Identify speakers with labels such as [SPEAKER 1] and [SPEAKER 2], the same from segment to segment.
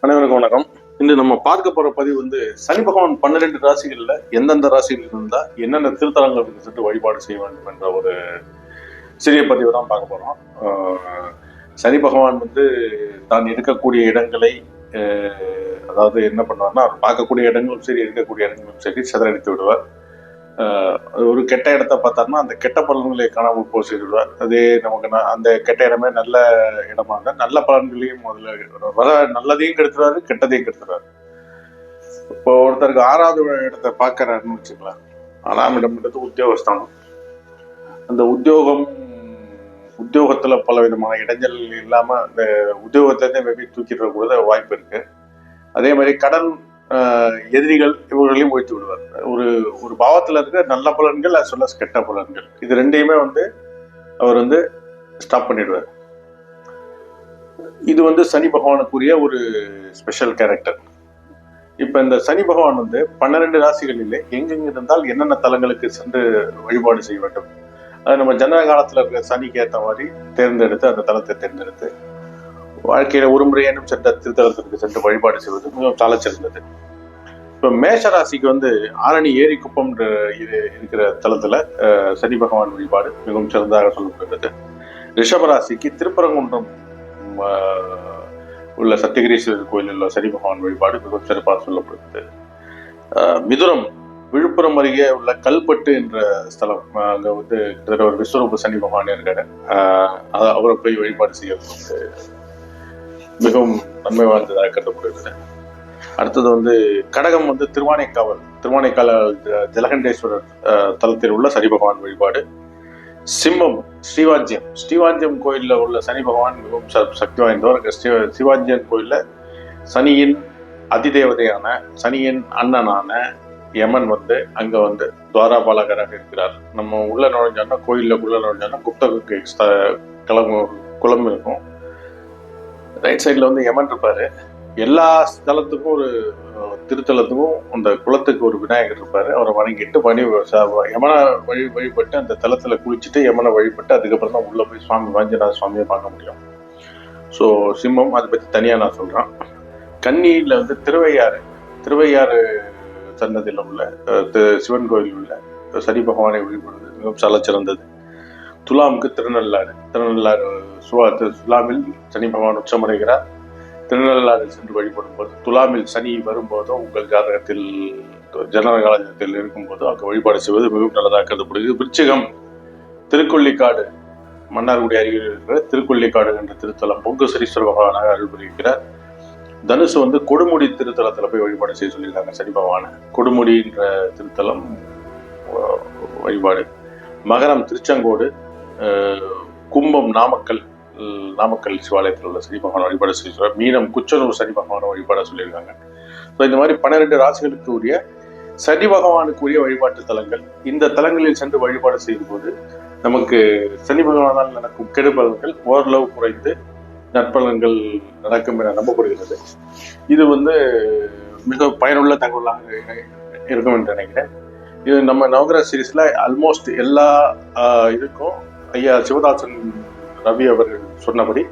[SPEAKER 1] அனைவருக்கும் வணக்கம். இன்று நம்ம பார்க்க போற பதிவு சனி பகவான் 12 ராசிகள்ல எந்தெந்த ராசிகள் இருந்தா என்னென்ன திருத்தலங்களுக்கு சென்று வழிபாடு செய்ய வேண்டும் என்ற ஒரு சிறிய பதிவு தான் பார்க்க போறோம். சனி பகவான் தான் இருக்கக்கூடிய இடங்களை அதாவது என்ன பண்ணுவார்னா, அவர் பார்க்கக்கூடிய இடங்களும் சரி, இருக்கக்கூடிய இடங்களும் சரி சிதறடித்து விடுவார். ஒரு கெட்ட இடத்த பார்த்தாருன்னா அந்த கெட்ட பலன்களை காணாமல் போய் செய்துவிடுவார். அதே நமக்கு அந்த கெட்ட இடமே நல்ல இடமா இருந்தால் நல்ல பலன்களையும் முதல்ல வர நல்லதையும் கெடுத்துருவாரு, கெட்டதையும் கெடுத்துருவாரு. இப்போ ஒருத்தருக்கு 6வது இடத்தை பார்க்கறாருன்னு வச்சுக்கலாம். 6ஆம் இடம்ன்றது உத்தியோகஸ்தானம். அந்த உத்தியோகத்துல பல விதமான இடைஞ்சல் இல்லாம அந்த உத்தியோகத்தை மேபி தூக்கிட்டு கூட வாய்ப்பு இருக்கு. அதே மாதிரி கடன் எதிரிகள் இவர்களையும் ஓய்த்து விடுவார். ஒரு பாவத்துல இருக்க நல்ல பலன்கள் as well as கெட்ட பலன்கள் இது ரெண்டையுமே அவர் ஸ்டாப் பண்ணிடுவார். இது சனி பகவானுக்குரிய ஒரு ஸ்பெஷல் கேரக்டர். இப்ப இந்த சனி பகவான் 12 ராசிகளிலே எங்கெங்க இருந்தால் என்னென்ன தலங்களுக்கு சென்று வழிபாடு செய்ய வேண்டும், அது நம்ம ஜனன காலத்துல இருக்கிற சனிக்கு ஏற்ற மாதிரி தேர்ந்தெடுத்து அந்த தலத்தை தேர்ந்தெடுத்து வாழ்க்கையில ஒரு முறையேனும் சென்ற திருத்தலத்திற்கு சென்று வழிபாடு செய்வது மிகவும் சால சிறந்தது. இப்ப மேஷ ராசிக்கு ஆரணி ஏரி குப்பம் இருக்கிற தலத்துல சனி பகவான் வழிபாடு மிகவும் சிறந்ததாக சொல்லப்படுகிறது. ரிஷபராசிக்கு திருப்பரங்குன்றம் உள்ள சத்தியகிரீஸ்வரர் கோயிலில் உள்ள சனி பகவான் வழிபாடு மிகவும் சிறப்பாக சொல்லப்படுகிறது. மிதுனம் விழுப்புரம் அருகே உள்ள கல்பட்டு என்ற ஸ்தலம், அங்க கிட்டத்தட்ட ஒரு விஸ்வரூப சனி பகவான் இருக்காரு. அவரை போய் வழிபாடு செய்ய மிகவும் நன்மை வாய்ந்ததாக கருதப்படுகிறது. அடுத்தது கடகம் திருவானைக்காவல் ஜலகண்டேஸ்வரர் தலத்தில் உள்ள சனி பகவான் வழிபாடு. சிம்மம் ஸ்ரீவாஞ்சியம் கோயில்ல உள்ள சனி பகவான் மிகவும் சக்தி வாய்ந்தவர். ஸ்ரீவாஞ்சியம் கோயில்ல சனியின் அதிதேவதையான சனியின் அண்ணனான யமன் அங்க துவாரபாலகராக இருக்கிறார். நம்ம உள்ள நுழைஞ்சோன்னா கோயிலுக்குள்ள நுழைஞ்சோன்னா குப்த குளம் இருக்கும். ரைட் சைட்ல யமன் இருப்பாரு. எல்லா ஸ்தலத்துக்கும் ஒரு திருத்தலத்துக்கும் அந்த குளத்துக்கு ஒரு விநாயகர் இருப்பாரு. அவரை வணங்கிட்டு யமனை வழிபட்டு அந்த தலத்துல குளிச்சுட்டு யமனை வழிபட்டு அதுக்கப்புறம் தான் உள்ள போய் சுவாமி வாஞ்சிநாத சுவாமியை பார்க்க முடியும். ஸோ சிம்மம் அதை பத்தி தனியா நான் சொல்றேன். கன்னியில திருவையாறு சன்னதியில் உள்ள சிவன் கோயில் உள்ள சனி பகவானை வழிபடுவது மிகவும் சால சிறந்தது. துலாமுக்கு திருநள்ளாறு துலாமில் சனி பகவான் உச்சமடைகிறார். திருநள்ளாறு சென்று வழிபடும் போது, துலாமில் சனி வரும்போதோ உங்கள் ஜாதகத்தில் ஜனன காலத்தில் இருக்கும் போதோ அங்கு வழிபாடு செய்வது மிகவும் நல்லதாக கருதப்படுகிறது. விருச்சிகம் திருக்கொள்ளிக்காடு மன்னார்குடி அருகில் இருக்கிற திருக்கொள்ளிக்காடு என்ற திருத்தலம் பொங்குசரீஸ்வர பகவானாக அருள் புரிகிறார். தனுசு கொடுமுடி திருத்தலத்துல போய் வழிபாடு செய்ய சொல்லியிருக்காங்க சனி பகவான. கொடுமுடி என்ற திருத்தலம் வழிபாடு. மகரம் திருச்செங்கோடு. கும்பம் நாமக்கல் சிவாலயத்தில் உள்ள சனி பகவான் வழிபாடு செய்கிறார். மீனம் குச்சனூர் சனி பகவான வழிபாட சொல்லியிருக்காங்க. ஸோ இந்த மாதிரி 12 ராசிகளுக்கு உரிய சனி பகவானுக்குரிய வழிபாட்டு தலங்கள். இந்த தலங்களில் சென்று வழிபாடு செய்யும் போது நமக்கு சனி பகவானால் நடக்கும் கெடுபலன்கள் ஓரளவு குறைந்து நற்பலன்கள் நடக்கும் என நம்பப்படுகிறது. இது மிக பயனுள்ள தகவலாக இருக்கும் என்று நினைக்கிறேன். இது நம்ம நவகிரக சீரீஸ்ல ஆல்மோஸ்ட் எல்லா இதுக்கும் ஐயா சிவதாசன் ரவி அவர்கள் சொன்னபடி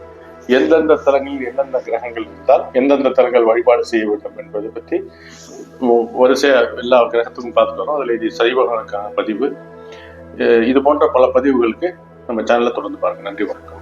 [SPEAKER 1] எந்தெந்த தலங்களில் எந்தெந்த கிரகங்கள் இருந்தால் எந்தெந்த தலங்கள் வழிபாடு செய்ய வேண்டும் என்பதை பற்றி வரிசையா எல்லா கிரகத்துக்கும் பார்த்துட்டு வரோம். அதில் இது சைவகனுக்கான பதிவு. இது போன்ற பல பதிவுகளுக்கு நம்ம சேனலை தொடர்ந்து பாருங்க. நன்றி, வணக்கம்.